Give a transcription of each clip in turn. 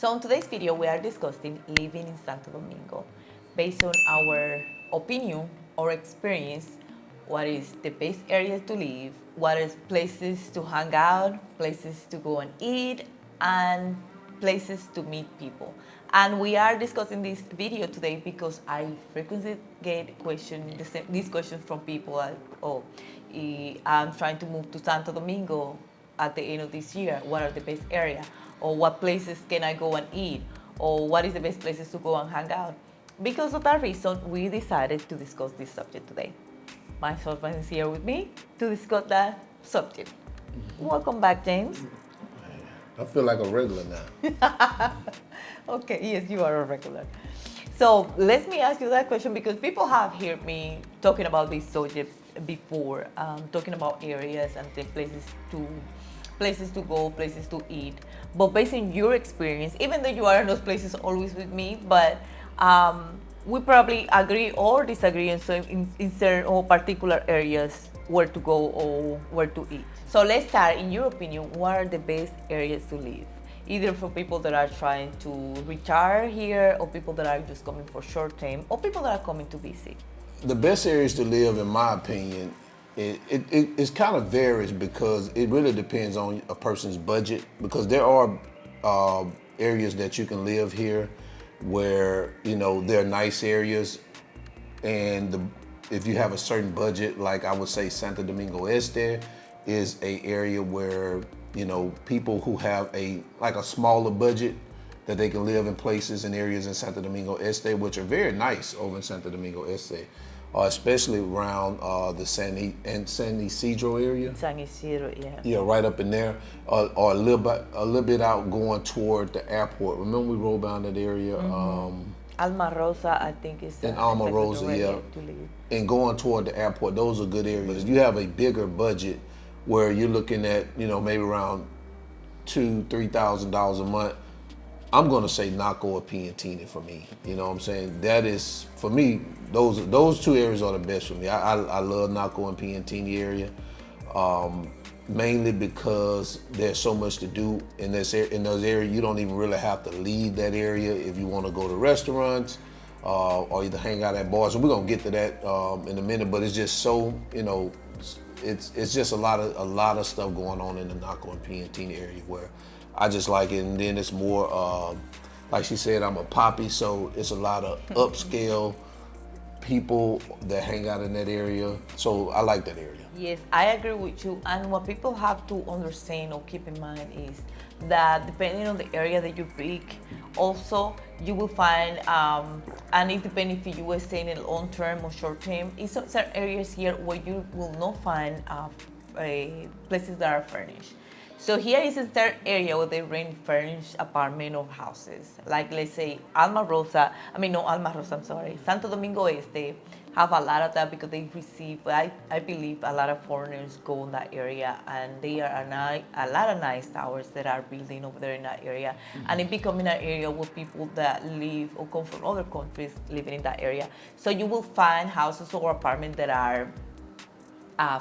So in today's video, we are discussing living in Santo Domingo. Based on our opinion or experience, what is the best areas to live, what is places to hang out, places to go and eat, and places to meet people. And we are discussing this video today because I frequently get these questions from people like, I'm trying to move to Santo Domingo at the end of this year. What are the best areas? Or what places can I go and eat? Or what is the best places to go and hang out? Because of that reason, we decided to discuss this subject today. My husband is here with me to discuss that subject. Welcome back, James. I feel like a regular now. Okay, yes, you are a regular. So let me ask you that question because people have heard me talking about this subject before, talking about areas and the places to go, places to eat. But based on your experience, even though you are in those places always with me, but we probably agree or disagree in certain or particular areas where to go or where to eat. So let's start. In your opinion, what are the best areas to live? Either for people that are trying to retire here, or people that are just coming for short term, or people that are coming to visit. The best areas to live, in my opinion, it kind of varies because it really depends on a person's budget. Because there are areas that you can live here where, you know, they're nice areas, and if you have a certain budget, like I would say Santo Domingo Este is a area where, you know, people who have a smaller budget, that they can live in places and areas in Santo Domingo Este, which are very nice over in Santo Domingo Este, especially around the San Isidro area. San Isidro, yeah. Yeah, right up in there, or a little bit out going toward the airport. Remember we rode down that area. Alma Rosa, I think is in Alma Rosa, yeah. And going toward the airport, those are good areas. If you have a bigger budget, where you're looking at, you know, maybe around $2,000-$3,000 a month, I'm gonna say Naco or Piantini for me. You know what I'm saying? That is, for me, those two areas are the best for me. I love Naco and Piantini area, mainly because there's so much to do in those areas. You don't even really have to leave that area if you want to go to restaurants or either hang out at bars. And we're gonna get to that in a minute, but it's just so, you know, it's just a lot of stuff going on in the Naco and Piantini area where I just like it. And then it's more, like she said, I'm a poppy, so it's a lot of upscale people that hang out in that area. So I like that area. Yes, I agree with you. And what people have to understand or keep in mind is that depending on the area that you pick, also you will find, and it depends if you were staying in long term or short term, in certain areas here where you will not find places that are furnished. So here is a third area where they rent furnished apartment or houses. Like let's say Santo Domingo Este have a lot of that because they receive, I believe a lot of foreigners go in that area, and there are a lot of nice towers that are building over there in that area. Mm-hmm. And it becoming an area where people that live or come from other countries living in that area. So you will find houses or apartments that are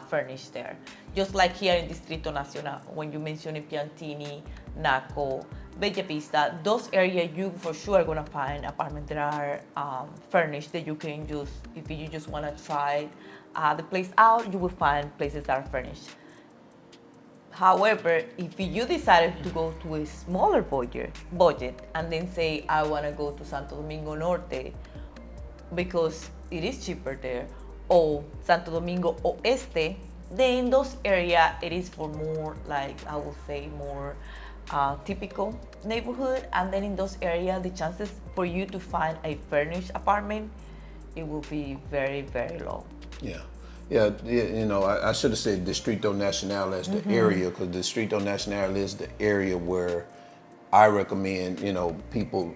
furnished there. Just like here in Distrito Nacional, when you mention Piantini, Naco, Bella Vista, those areas you for sure are gonna find apartments that are furnished that you can just, if you just wanna try the place out, you will find places that are furnished. However, if you decided to go to a smaller budget and then say, I wanna go to Santo Domingo Norte because it is cheaper there, or Santo Domingo Oeste, then in those areas it is for more, like I will say, more typical neighborhood. And then in those areas, the chances for you to find a furnished apartment, it will be very, very low. Yeah. You know, I should have said Distrito Nacional as the area, because Distrito Nacional is the area where I recommend, you know, people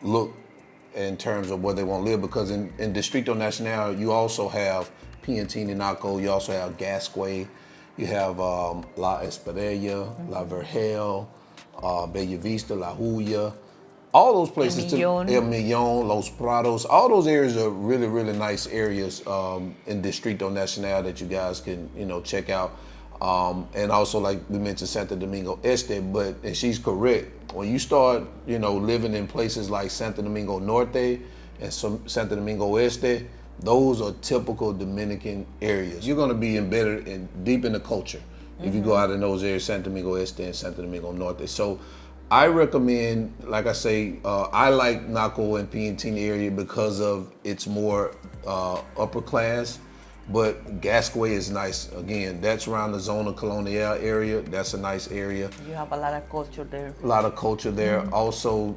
look in terms of where they want to live, because in Distrito Nacional, you also have Piantini, Naco, you also have Gasquay, you have La Esperella, La Vergel, Bella Vista, La Julia. All those places, El Millón, Los Prados, all those areas are really, really nice areas in Distrito Nacional that you guys can, you know, check out. And also, like we mentioned, Santo Domingo Este, and she's correct. When you start, living in places like Santo Domingo Norte and Santo Domingo Este, those are typical Dominican areas. You're gonna be embedded deep in the culture if you go out in those areas, Santo Domingo Este and Santo Domingo Norte. So I recommend, like I say, I like Naco and Piantini area because of it's more upper class, but Gasquay is nice. Again, that's around the Zona Colonial area. That's a nice area. You have a lot of culture there. A lot of culture there. Also,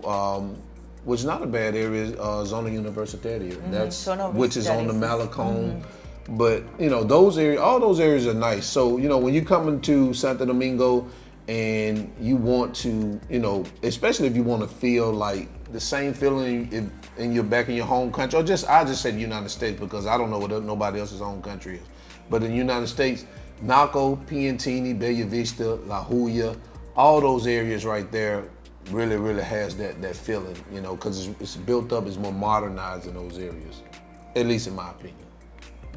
which is not a bad area, Zona Universitaria. That's which is on the Malecon. But those areas, all those areas are nice. So when you come into Santo Domingo and you want to, especially if you want to feel like the same feeling in your back in your home country, or I just said United States because I don't know what nobody else's home country is. But in the United States, Naco, Piantini, Bella Vista, La Jolla, all those areas right there really, really has that feeling, because it's built up, it's more modernized in those areas, at least in my opinion.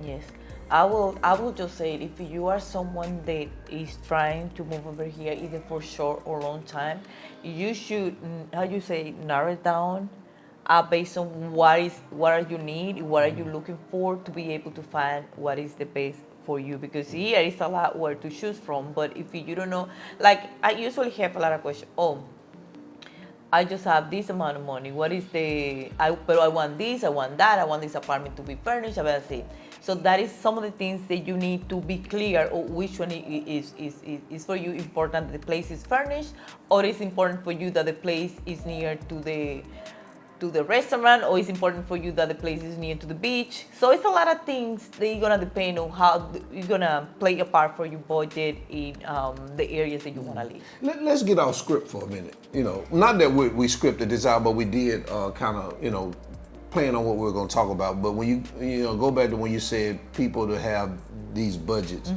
Yes, I will just say if you are someone that is trying to move over here, either for short or long time, you should, narrow it down based on what are you need, what are you looking for to be able to find what is the best for you, because here is a lot where to choose from. But if you don't know, like I usually have a lot of questions. I just have this amount of money. What is but I want this, I want that, I want this apartment to be furnished, I will see. So that is some of the things that you need to be clear on which one is for you important that the place is furnished, or it's important for you that the place is near to the restaurant, or it's important for you that the place is near to the beach. So it's a lot of things that you're gonna depend on how you're gonna play a part for your budget in the areas that you wanna live. Let's get our script for a minute. Not that we scripted this out, but we did kind of, plan on what we were going to talk about. But when you go back to when you said people to have these budgets,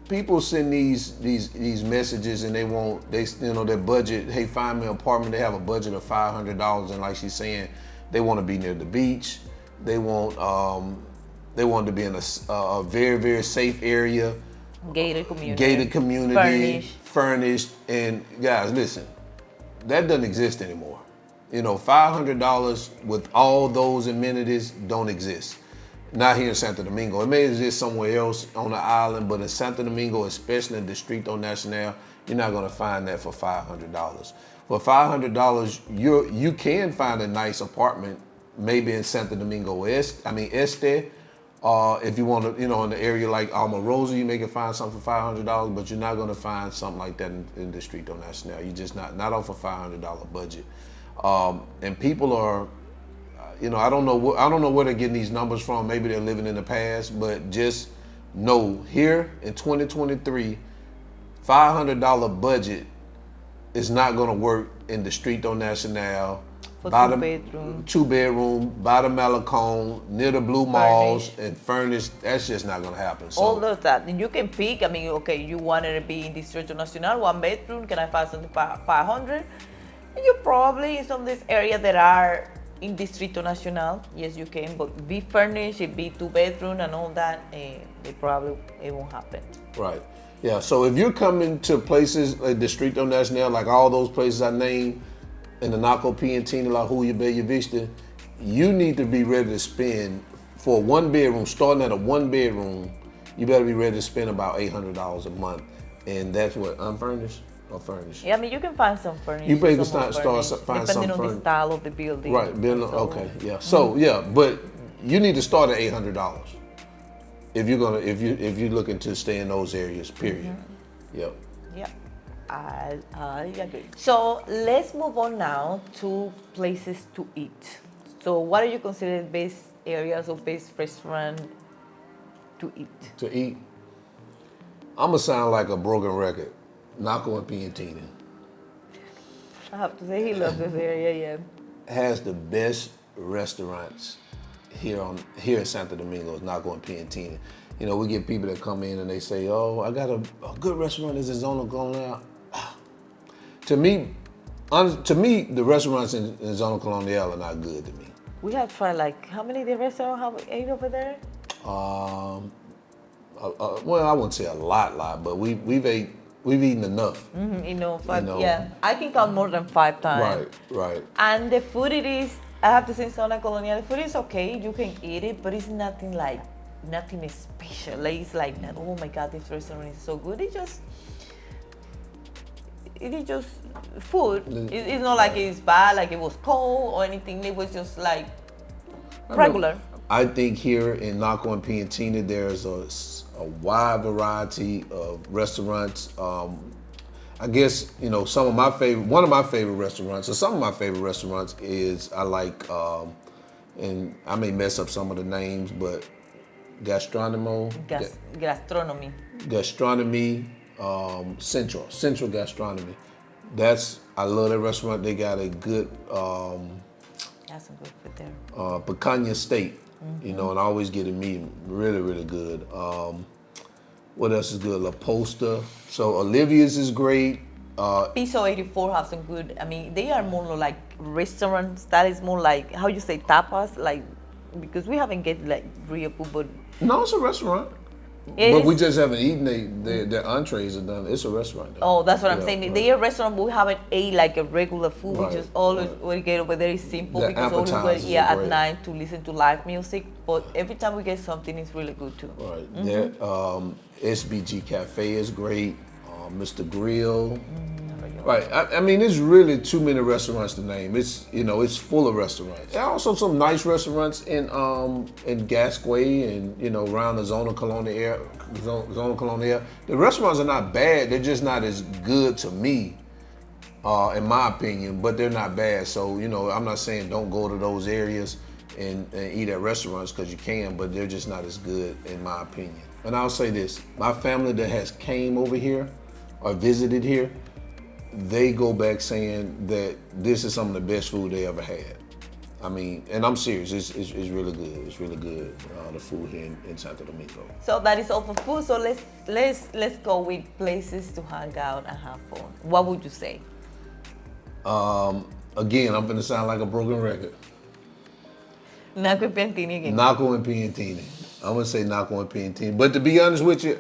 people send these messages and their budget. Hey, find me an apartment. They have a budget of $500, and like she's saying, they want to be near the beach. They want to be in a very, very safe area. Gated community. Furnished. And guys, listen, that doesn't exist anymore. $500 with all those amenities don't exist. Not here in Santo Domingo. It may exist somewhere else on the island, but in Santo Domingo, especially in Distrito Nacional, you're not going to find that for $500. For $500, you can find a nice apartment, maybe in Santo Domingo Este. If you want to, in the area like Amor, you may can find something for $500, but you're not going to find something like that in Distrito Nacional. You're just not off a $500 budget. And people are, I don't know where they're getting these numbers from. Maybe they're living in the past, but just know here in 2023, $500 budget is not going to work in Distrito Nacional. For two bedroom, by the Malecon, near the Blue Malls, and furnished. That's just not going to happen. So, all of that, and you can pick. You wanted to be in Distrito Nacional, 1 bedroom. Can I find something for 500? You probably in some of these areas that are in Distrito Nacional, yes, you can, but be furnished, it be 2 bedroom and all that, it won't happen. Right. Yeah. So if you're coming to places like Distrito Nacional, like all those places I named, in the Naco, Piantini, La Jolla, Bella Vista, you need to be ready to spend for a 1 bedroom. Starting at a 1 bedroom, you better be ready to spend about $800 a month, and that's what unfurnished. Or furnished. Yeah, you can find some furnished. You can start find some depending on the style of the building. Right. Okay. Yeah. So but you need to start at $800 if you're looking to stay in those areas. Period. Yep. Yep. I agree. So let's move on now to places to eat. So what do you consider the best areas or best restaurant to eat? To eat, I'm gonna sound like a broken record. Naco and Piantini. I have to say he loves this area, yeah. Has the best restaurants here in Santo Domingo, Naco and Piantini. We get people that come in and they say, "Oh, I got a good restaurant. Is in Zona Colonial." To me, the restaurants in Zona Colonial are not good to me. We have tried how many the restaurants have ate over there? Well, I wouldn't say a lot, but we've ate we've eaten enough. Yeah, I can count more than 5 times. Right. And the food it is, I have to say, Zona Colonial, the food is okay, you can eat it, but it's nothing special. Like, it's like, oh my God, this restaurant is so good. It is just food. It's not like it's bad, like it was cold or anything. It was just like regular. I think here in Naco and Piantini, there's a wide variety of restaurants. I guess, one of my favorite restaurants, or some of my favorite restaurants is, I like, and I may mess up some of the names, but Gastronomy, Central Gastronomy. I love that restaurant. They got a good, That's some good food there. picanha steak, and I always get a meat, really, really good. What else is good? La Posta. So Olivia's is great. Piso 84 have some good, they are more like restaurants. That is more like, how you say, tapas, like, because we haven't get like real food, but. No, it's a restaurant. But we just haven't eaten their entrees are done. It's a restaurant. Though. Oh, that's what I'm saying. Right. They are a restaurant, but we haven't ate like a regular food. Right. We just always we get over there is simple, the because always at night to listen to live music. But every time we get something, it's really good too. Right. SBG Cafe is great. Mr. Grill. Right. There's really too many restaurants to name. It's it's full of restaurants. There are also some nice restaurants in Gasquay and around the Zona Colonial area. The restaurants are not bad. They're just not as good to me, in my opinion. But they're not bad. So I'm not saying don't go to those areas and eat at restaurants, because you can, but they're just not as good in my opinion. And I'll say this: my family that has came over here or visited here, they go back saying that this is some of the best food they ever had. And I'm serious. It's really good. It's really good. The food here in Santo Domingo. So that is all for food. So let's go with places to hang out and have fun. What would you say? Again, I'm gonna sound like a broken record. Naco and Piantini again. Naco and Piantini. I'm gonna say Naco and Piantini. But to be honest with you,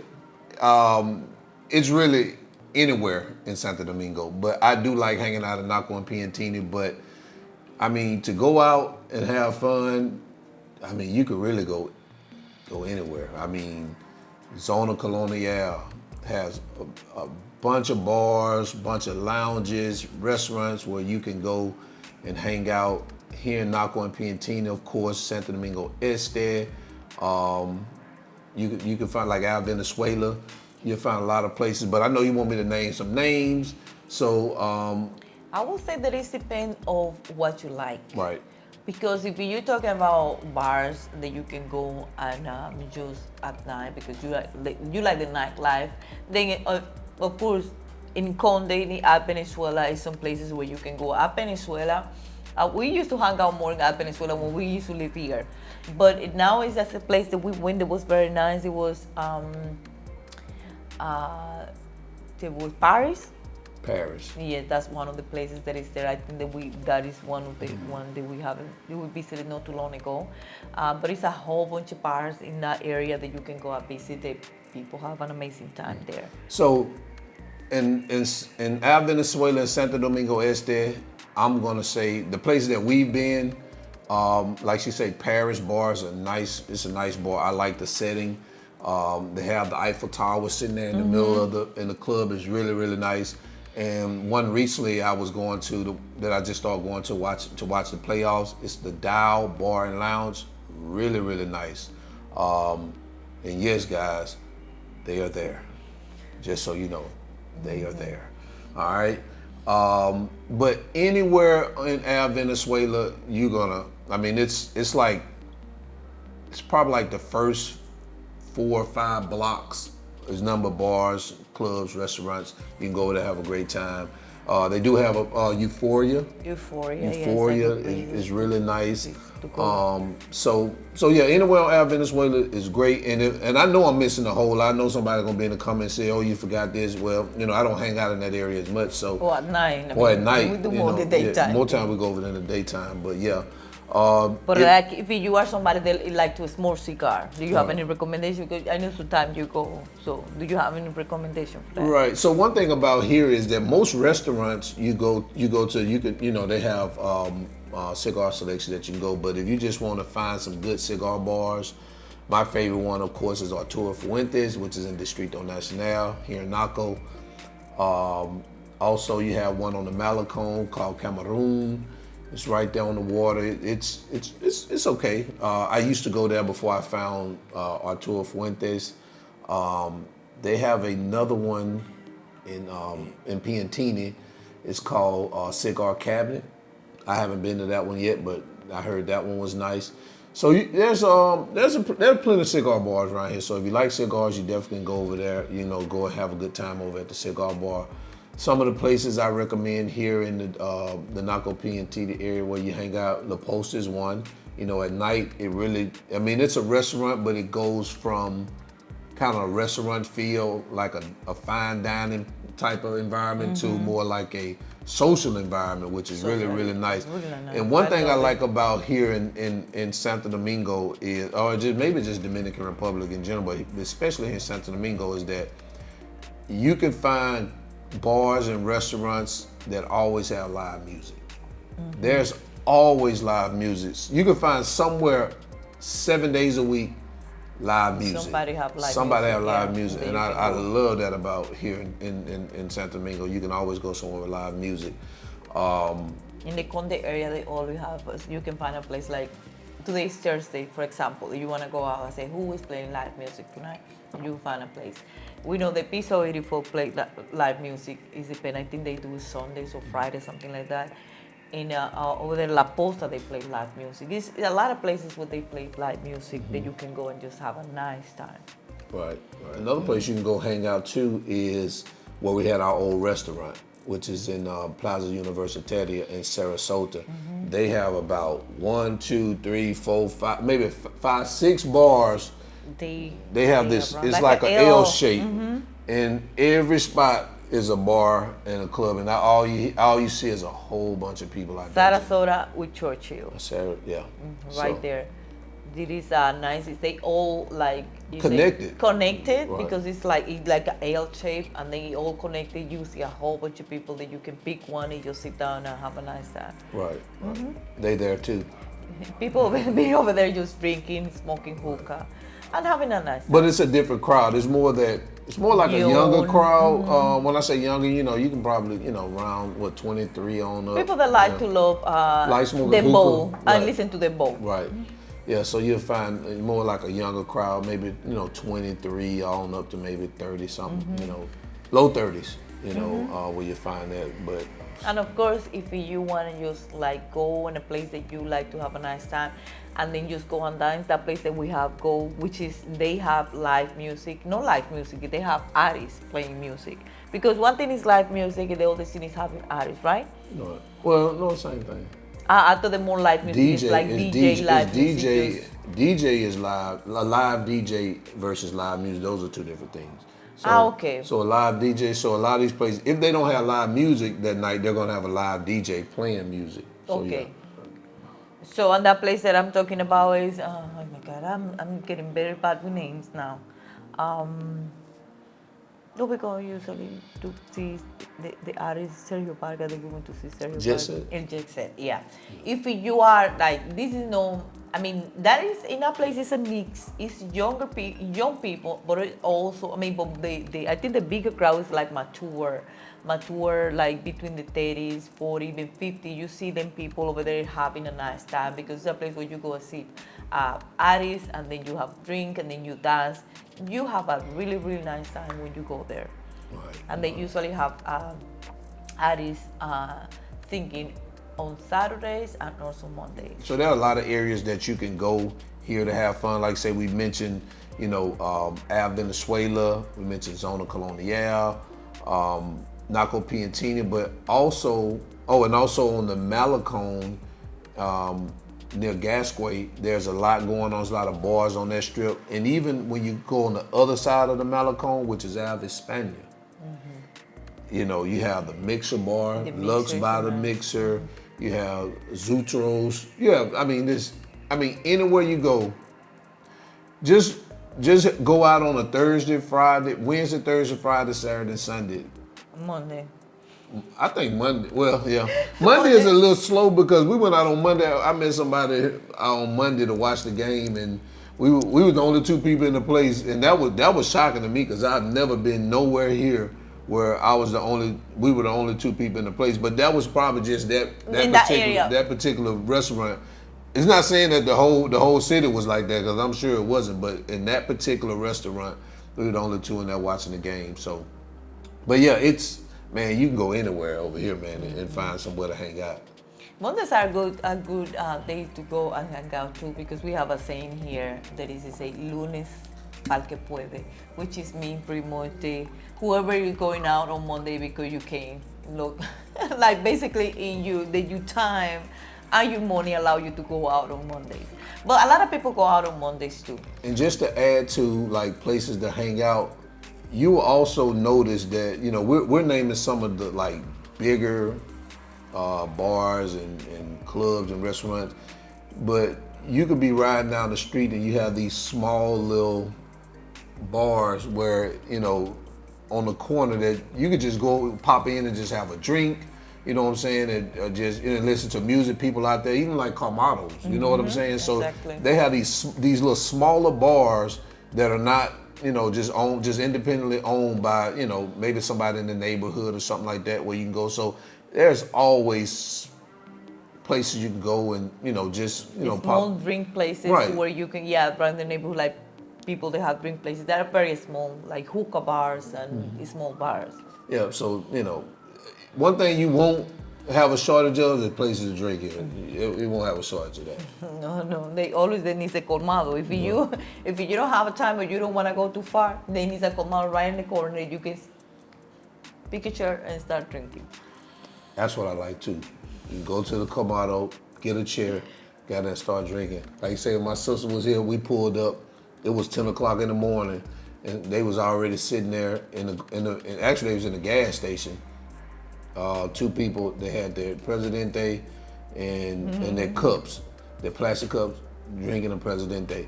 it's really anywhere in Santo Domingo, but I do like hanging out at Naco and Piantini. But to go out and have fun, you could really go anywhere. Zona Colonial has a bunch of bars, bunch of lounges, restaurants where you can go and hang out. Here in Naco and Piantini, of course, Santo Domingo Este. You can find like Al Venezuela. You'll find a lot of places, but I know you want me to name some names. So I will say that it depends on what you like. Right. Because if you're talking about bars that you can go and just at night because you like the nightlife, then of course in Conde, at Venezuela is some places where you can go. At Venezuela, we used to hang out more at Venezuela when we used to live here, but now it's just a place that we went that was very nice. It was Paris. Yeah, that's one of the places that is there. I think that is one of the one that we visited not too long ago. But it's a whole bunch of bars in that area that you can go and visit. The people have an amazing time there. So, in Al Venezuela and Santo Domingo Este, I'm gonna say the places that we've been, like she said, Paris bars are nice. It's a nice bar. I like the setting. They have the Eiffel Tower sitting there in the middle of the club. Is really, really nice. And one recently I was going to that I just started going to watch the playoffs. It's the Dow Bar and Lounge. Really, really nice. And yes, guys, they are there. Just so you know, they are there. All right. But anywhere in Al Venezuela, you're gonna. It's probably like the first 4 or 5 blocks. There's a number of bars, clubs, restaurants. You can go there, have a great time. They do have a Euphoria. Euphoria is really nice. So yeah, anywhere on Al Venezuela is great. And I know I'm missing a whole lot. I know somebody's gonna be in the comments and say, "Oh, you forgot this." Well, I don't hang out in that area as much. So or at night. Or at night. We do more in the daytime. Yeah, more time we go over there in the daytime. But yeah. But it- like, if you are somebody that like to smoke cigar, do you have Right. any recommendation? Because I know sometimes you go. So, do you have any recommendation for that? Right. So one thing about here is that most restaurants you go to, you could, they have cigar selection that you can go. But if you just want to find some good cigar bars, my favorite one, of course, is Arturo Fuentes, which is in Distrito Nacional here in Naco. Also, you have one on the Malecon called Cameroon. It's right there on the water. It's okay. I used to go there before I found Arturo Fuentes. They have another one in Piantini. It's called Cigar Cabinet. I haven't been to that one yet, but I heard that one was nice. So there's plenty of cigar bars around here. So if you like cigars, you definitely can go over there. Go and have a good time over at the cigar bar. Some of the places I recommend here in the Naco Piantini area where you hang out, La Posta is one. At night it's a restaurant, but it goes from kind of a restaurant feel, like a fine dining type of environment, to more like a social environment, which is really, really nice. Really nice. And one thing I love it. like about here in Santo Domingo is, or maybe just Dominican Republic in general, but especially here in Santo Domingo, is that you can find bars and restaurants that always have live music. There's always live music. You can find somewhere 7 days a week live music. Somebody have live music, yeah, and I love that about here in Santo Domingo. You can always go somewhere with live music. In the Conde area, they always have. You can find a place like today's Thursday, for example. You want to go out and say who is playing live music tonight, you find a place. We know the Piso 84 play live music. Is depend. I think they do Sundays or Fridays, something like that. In over there, La Posta, they play live music. There's a lot of places where they play live music that you can go and just have a nice time. Right. Another place you can go hang out too is where we had our old restaurant, which is in Plaza Universitaria in Sarasota. They have about 1, 2, 3, 4, 5, maybe 5, 6 bars. They have this. It's like an L shape, and every spot is a bar and a club, and all you see is a whole bunch of people out there. Sarasota with Churchill. Yeah. Right there. It is nice. They all like Connected. Connected, Right. because it's like an L shape, and they all connected. You see a whole bunch of people that you can pick one and just sit down and have a nice time. Right. They there too. People will be over there just drinking, smoking hookah, and having a nice time. But it's a different crowd. It's more like a younger crowd. When I say younger, you can probably, around 23 on up. People that like to love Like smoking the hookah. bowl Right. and listen to the bowl. Right. Yeah, so you'll find more like a younger crowd, maybe 23 on up to maybe 30 something, low 30s, where you find that. But And of course, if you want to just like go in a place that you like to have a nice time, and then just go and dance, that place that we have go, which is they have live music, not live music, they have artists playing music. Because one thing is live music, and the other thing is having artists, right? no, same thing. I thought the more live music is like DJ live music. DJ is live. A live DJ versus live music, those are two different things. So, okay. So a live DJ, so a lot of these places, if they don't have live music that night, they're gonna have a live DJ playing music. So, Okay. Yeah. So, and that place that I'm talking about is, oh my God, I'm getting very bad with names now. We go usually to see the artist Sergio Vargas. They going to see Sergio Jet Vargas. Set? In Jet Set, yeah. If you are like, this is no, that is in a place. It's a mix. It's young people, but it also, but I think the bigger crowd is like mature, like between the 30s, 40, even 50. You see them people over there having a nice time, because it's a place where you go and see artists, and then you have drink, and then you dance. You have a really, really nice time when you go there. Right. And they usually have artists singing on Saturdays and also Mondays. So there are a lot of areas that you can go here to have fun. Like say we mentioned, Ave Venezuela, we mentioned Zona Colonial, Naco Piantini, but also, and also on the Malecon, near Gasquay, there's a lot going on. There's a lot of bars on that strip. And even when you go on the other side of the Malecon, which is Ave España, you have the Mixer Bar, The Lux Mixer by is the nice. Mixer. You have Zoutros. Yeah, I mean anywhere you go, just go out on a Thursday, Friday, Wednesday, Thursday, Friday, Saturday, Sunday. Monday. I think Monday. Well, yeah, Monday is a little slow because we went out on Monday. I met somebody on Monday to watch the game, and we were the only two people in the place, and that was shocking to me because I've never been nowhere here where we were the only two people in the place. But that was probably just that particular restaurant. It's not saying that the whole city was like that because I'm sure it wasn't, but in that particular restaurant, we were the only two in there watching the game. So, but yeah, man, you can go anywhere over here, man, and find somewhere to hang out. Mondays are a good day to go and hang out too, because we have a saying here that is to say lunes al que puede, which is mean pretty much whoever is going out on Monday because you can. Look, like basically your time and your money allow you to go out on Mondays. But a lot of people go out on Mondays too. And just to add to like places to hang out, you will also notice that, you know, we're naming some of the like bigger bars and clubs and restaurants, but you could be riding down the street and you have these small little bars where, you know, on the corner that you could just go pop in and just have a drink, you know what I'm saying, and just listen to music, people out there, even like Carmados, you know what I'm saying? Exactly. So they have these little smaller bars that are not, you know, just independently owned by, you know, maybe somebody in the neighborhood or something like that where you can go. So there's always places you can go and, you know, just, you know, small drink places where you can, around the neighborhood, like people that have drink places that are very small, like hookah bars and small bars. Yeah, so, you know, one thing you won't have a shortage of is places to drink here. You won't have a shortage of that. No, they always need a colmado. If you don't have a time or you don't want to go too far, they need a colmado right in the corner. You can pick a chair and start drinking. That's what I like too. You go to the colmado, get a chair, got and start drinking. Like you say, when my sister was here, we pulled up. It was 10 o'clock in the morning, and they was already sitting there and actually they was in the gas station. Two people, they had their Presidente and their cups, their plastic cups, drinking a Presidente.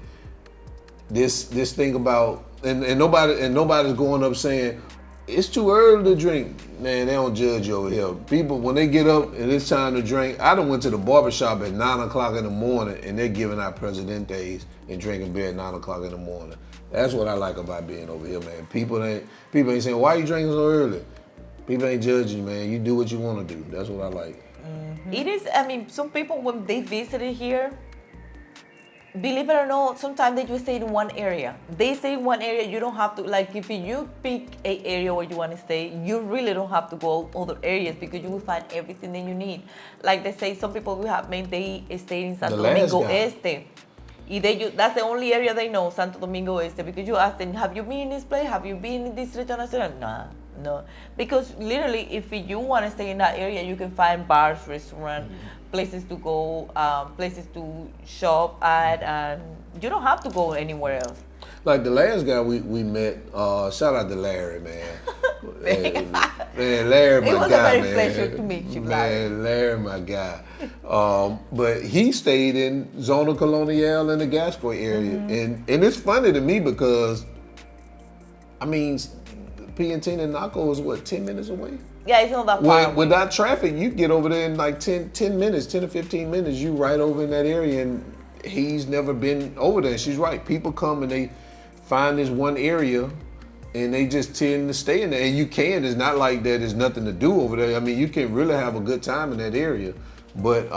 This thing about and nobody's going up saying it's too early to drink. Man, they don't judge you over here. People, when they get up and it's time to drink, I done went to the barbershop at 9 o'clock in the morning and they're giving out Presidentes and drinking beer at 9 o'clock in the morning. That's what I like about being over here, man. People ain't saying, why are you drinking so early? People ain't judging you, man. You do what you want to do. That's what I like. It is, I mean, some people, when they visited here, believe it or not, sometimes they just stay in one area. They stay in one area, you don't have to, like if you pick an area where you want to stay, you really don't have to go other areas because you will find everything that you need. Like they say, some people they stay in Santo Domingo Este. That's the only area they know, Santo Domingo Este, because you ask them, have you been in this place? Have you been in this restaurant? Nah. No, because literally, if you want to stay in that area, you can find bars, restaurants, places to go, places to shop at, and you don't have to go anywhere else. Like the last guy we met, shout out to Larry, man. Man, Larry, my guy, man. It was a very pleasure to meet you, Larry. Man, Larry, my guy. But he stayed in Zona Colonial in the Gascoy area, and it's funny to me because, I mean, P&T and Naco is what, 10 minutes away? Yeah, it's not that far away. Without traffic, you get over there in like 10 minutes, 10 to 15 minutes, you right over in that area, and he's never been over there. She's right. People come and they find this one area and they just tend to stay in there. And you can, it's not like that there's nothing to do over there. I mean, you can really have a good time in that area. But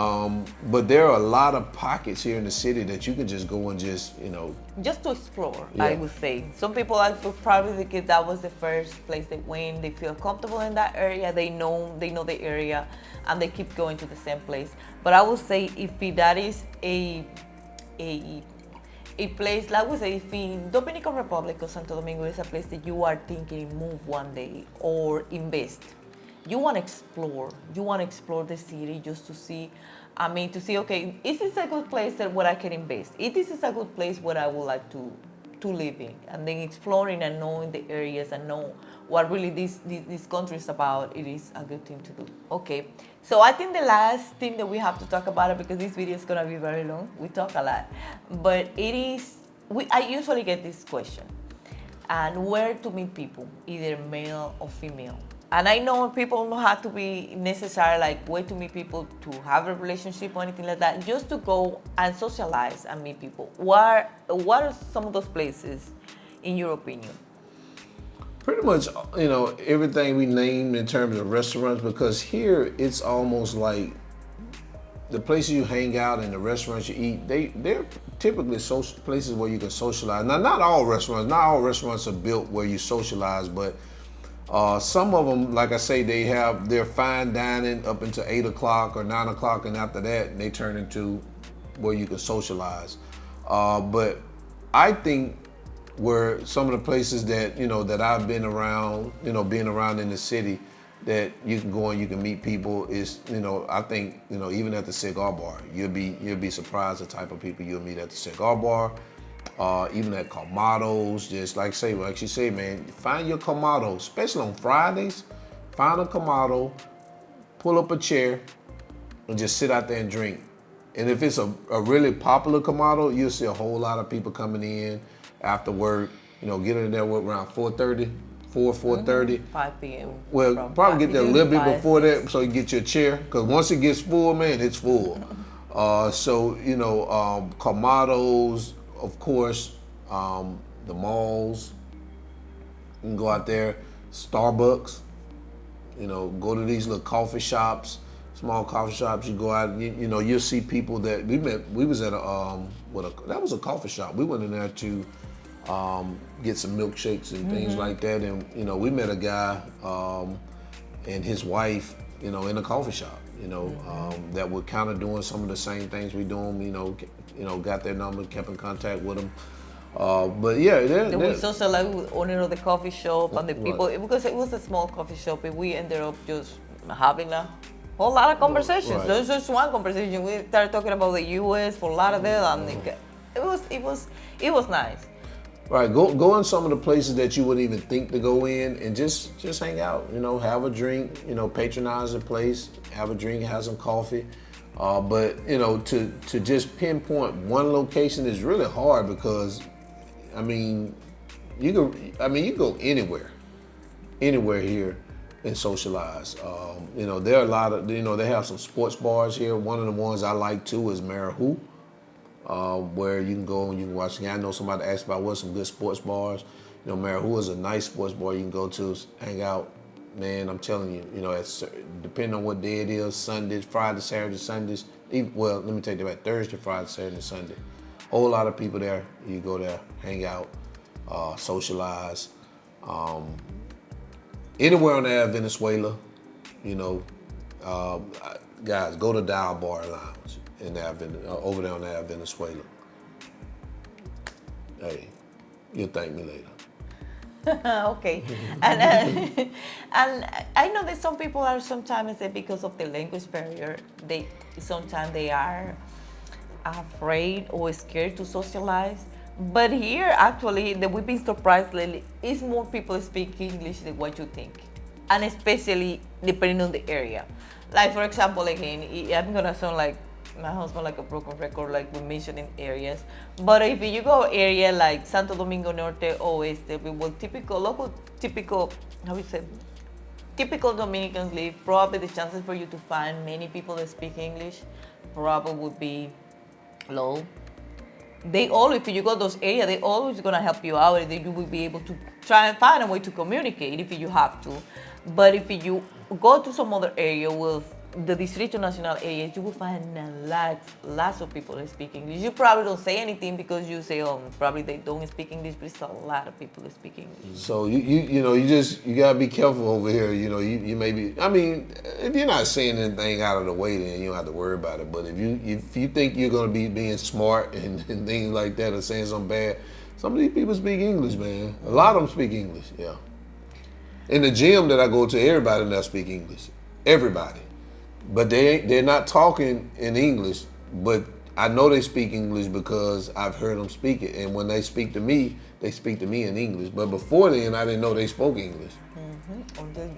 there are a lot of pockets here in the city that you can just go and just to explore. I would say some people probably think that was the first place they went. They feel comfortable in that area. They know the area, and they keep going to the same place. But I would say if that is a place, like we say, if in Dominican Republic or Santo Domingo is a place that you are thinking move one day or invest. You want to explore. You want to explore the city just to see. I mean, to see, okay, is this a good place where I can invest? If this is a good place where I would like to to live in, and then exploring and knowing the areas and know what really this country is about, it is a good thing to do. Okay, so I think the last thing that we have to talk about it, because this video is gonna be very long, we talk a lot, but it is, I usually get this question, and where to meet people, either male or female. And I know people don't have to be necessary like where to meet people to have a relationship or anything like that. Just to go and socialize and meet people. What are some of those places, in your opinion? Pretty much, everything we named in terms of restaurants, because here it's almost like the places you hang out and the restaurants you eat, they're typically social places where you can socialize. Now, not all restaurants are built where you socialize, but some of them, like I say, they're fine dining up until 8 o'clock or 9 o'clock, and after that, they turn into where you can socialize. But I think where some of the places that, that I've been around, being around in the city, that you can go and you can meet people is, I think, even at the cigar bar, you'll be surprised the type of people you'll meet at the cigar bar. Even at Camados, just like she said, man, find your Kamado, especially on Fridays. Find a Kamado, pull up a chair, and just sit out there and drink. And if it's a really popular Kamado, you'll see a whole lot of people coming in after work. Get in there around 4:30, 4:30. 5 p.m. Well, probably get there a little bit before that, so you get your chair. Because once it gets full, man, it's full. Kamados. Of course, the malls, you can go out there, Starbucks, go to these little coffee shops, small coffee shops. You go out, you'll see people that we was at that was a coffee shop. We went in there to get some milkshakes and things like that. And, we met a guy and his wife, in a coffee shop, that were kind of doing some of the same things we doing, got their number, kept in contact with them. But yeah, we socialized with the owner of the coffee shop and the people, because it was a small coffee shop, and we ended up just having a whole lot of conversations. Right. There's just one conversation. We started talking about the U.S. for a lot of that, and it was nice. Right, go in some of the places that you wouldn't even think to go in, and just hang out. Have a drink. Patronize the place, have a drink, have some coffee. But to just pinpoint one location is really hard, because you go anywhere here and socialize. There are a lot of they have some sports bars here. One of the ones I like too is Marihu. Where you can go and you can watch the game. I know somebody asked about what's some good sports bars. Marihu is a nice sports bar you can go to, hang out. Man, I'm telling you, it's, depending on what day it is, Sundays, Friday, Saturday, Sundays. Well, let me take that back. Thursday, Friday, Saturday, Sunday. Whole lot of people there. You go there, hang out, socialize. Anywhere on the air, Venezuela, guys, go to Dial Bar Lounge over there on the air, Venezuela. Hey, you'll thank me later. Okay, and I know that some people are sometimes because of the language barrier, they are afraid or scared to socialize. But here, actually, that we've been surprised lately, is more people speak English than what you think, and especially depending on the area. Like, for example, again, I'm gonna sound like my husband, like a broken record, like we mentioned in areas. But if you go area like Santo Domingo Norte, Oeste, with typical Dominicans live, probably the chances for you to find many people that speak English probably would be low. If you go to those areas, they always gonna help you out, and you will be able to try and find a way to communicate if you have to. But if you go to some other area with the Distrito Nacional areas, you will find lots of people that speak English. You probably don't say anything because you say, probably they don't speak English, but it's a lot of people that speak English. So you gotta be careful over here. You may be. If you're not saying anything out of the way, then you don't have to worry about it. But if you think you're gonna be being smart and things like that, or saying something bad, some of these people speak English, man. A lot of them speak English. Yeah. In the gym that I go to, everybody now speak English. Everybody. But they're not talking in English, but I know they speak English because I've heard them speak it. And when they speak to me in English. But before then, I didn't know they spoke English. Until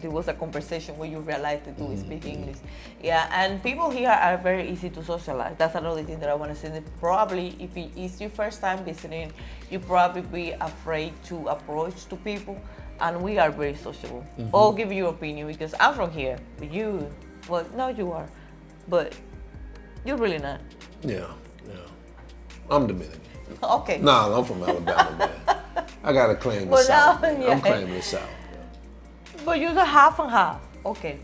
it was a conversation where you realized that you speak English. Yeah, and people here are very easy to socialize. That's another thing that I want to say. That probably if it is your first time visiting, you probably be afraid to approach to people, and we are very sociable. I'll give you your opinion because I'm from here. No, you are, but you're really not. Yeah. I'm Dominican. Okay. Nah, I'm from Alabama, man. I gotta claim the South. I'm claiming the South. But you're the half and half. Okay.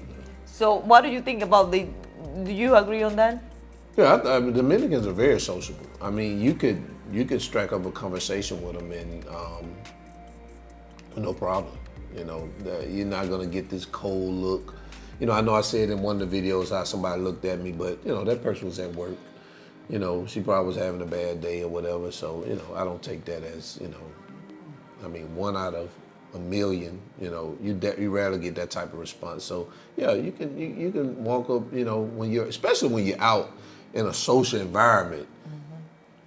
So what do you think about do you agree on that? Yeah, I mean, Dominicans are very sociable. I mean, you could strike up a conversation with them and no problem. You know, you're not gonna get this cold look. You know, I know I said in one of the videos how somebody looked at me, but you know, that person was at work. You know, she probably was having a bad day or whatever. So, you know, I don't take that as, you know, I mean, 1 out of a million, you know, you rarely get that type of response. So yeah, you can walk up, you know, especially when you're out in a social environment.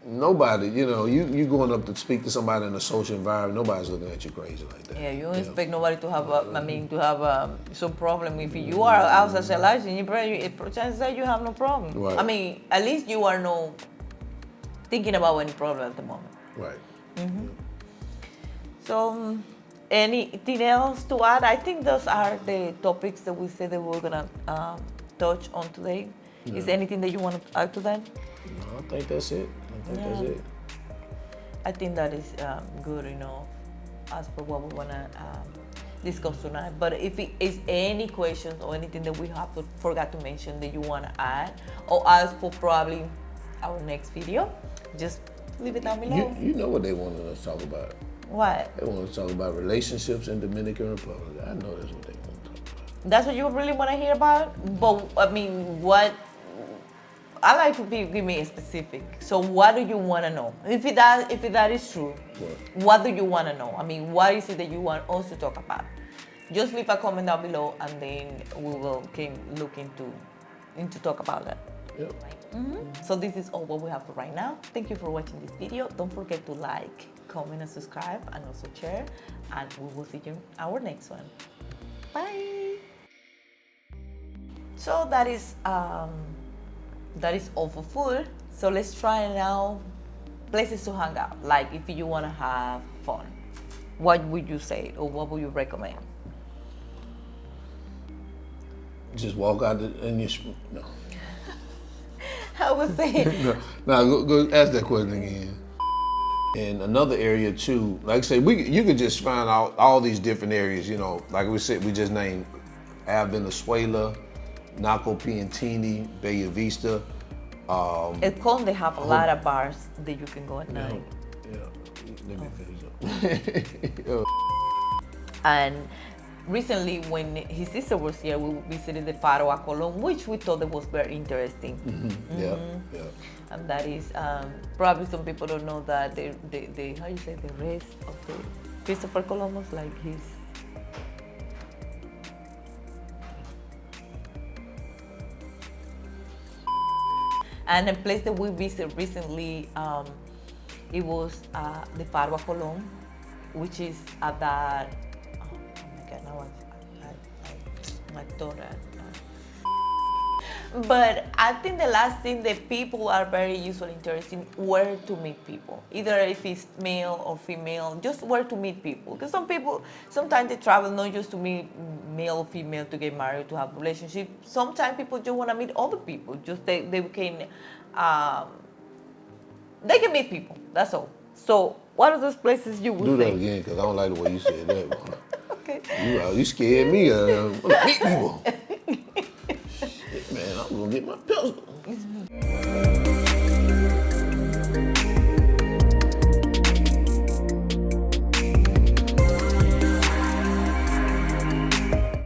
Nobody, you know, you going up to speak to somebody in a social environment, nobody's looking at you crazy like that. Yeah, you don't expect nobody to have some problem. If you are out socializing, chances are you have no problem. Right. I mean, at least you are not thinking about any problem at the moment. Right. So, anything else to add? I think those are the topics that we said that we're gonna touch on today. Yeah. Is there anything that you want to add to that? No, I think that's it. That's it. I think that is good enough as for what we wanna discuss tonight. But if it is any questions or anything that we have forgot to mention that you wanna add or ask for probably our next video, just leave it down below. You know what they wanted us to talk about. What? They want to talk about relationships in Dominican Republic. I know that's what they want to talk about. That's what you really want to hear about? But, I mean, I like to give me a specific. So what do you want to know? If that is true, what do you want to know? I mean, what is it that you want us to talk about? Just leave a comment down below and then we will look into talk about that. Yep. So this is all what we have for right now. Thank you for watching this video. Don't forget to like, comment, and subscribe, and also share. And we will see you in our next one. Bye. So that is all for food. So let's try now places to hang out. Like if you want to have fun, what would you say or what would you recommend? Just walk out and no. I was saying. No, go ask that question again. And another area too, like I say, you could just find out all these different areas, you know, like we said, we just named Venezuela, Naco Piantini, Bella Vista. At Con, they have a lot of bars that you can go at night. Yeah, let me finish up. And recently, when his sister was here, we visited the Faro a Colón, which we thought that was very interesting. Yeah. And that is probably some people don't know that the how you say the rest of the Christopher Columbus, like his. And a place that we visited recently, it was the Faro a Colón, which is at that. My daughter. But I think the last thing that people are very usually interested in where to meet people. Either if it's male or female, just where to meet people. Because some people, sometimes they travel not just to meet male or female to get married, to have a relationship. Sometimes people just want to meet other people. Just they can meet people, that's all. So what are those places you would say? Do that again, because I don't like the way you said that, man. Okay. You scared me. Meet people. Shit, man, I'm gonna get my pistol.